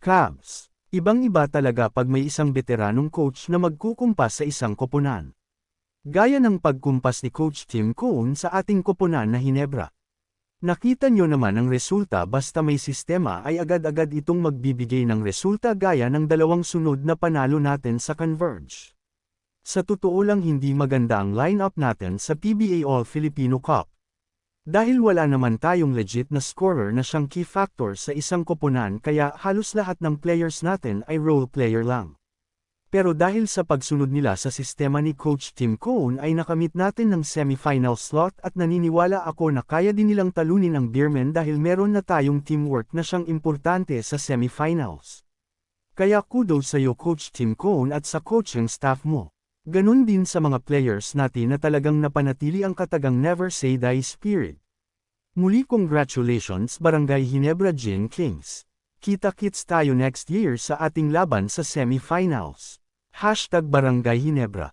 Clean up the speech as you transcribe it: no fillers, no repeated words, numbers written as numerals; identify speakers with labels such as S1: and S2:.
S1: Cavs. Ibang-iba talaga pag may isang veteranong coach na magkukumpas sa isang koponan. Gaya ng pagkumpas ni Coach Tim Cone sa ating koponan na Hinebra. Nakita nyo naman ang resulta basta may sistema ay agad-agad itong magbibigay ng resulta gaya ng dalawang sunod na panalo natin sa Converge. Sa totoo lang hindi maganda ang lineup natin sa PBA All-Filipino Cup. Dahil wala naman tayong legit na scorer na siyang key factor sa isang koponan kaya halos lahat ng players natin ay role player lang. Pero dahil sa pagsunod nila sa sistema ni Coach Tim Cone ay nakamit natin ng semifinal slot at naniniwala ako na kaya din nilang talunin ang Beermen dahil meron na tayong teamwork na siyang importante sa semifinals. Kaya kudos sa iyo Coach Tim Cone at sa coaching staff mo. Ganon din sa mga players natin na talagang napanatili ang katagang never say die spirit. Muli congratulations Barangay Hinebra Gin Kings. Kita-kits tayo next year sa ating laban sa semifinals. #Barangay Hinebra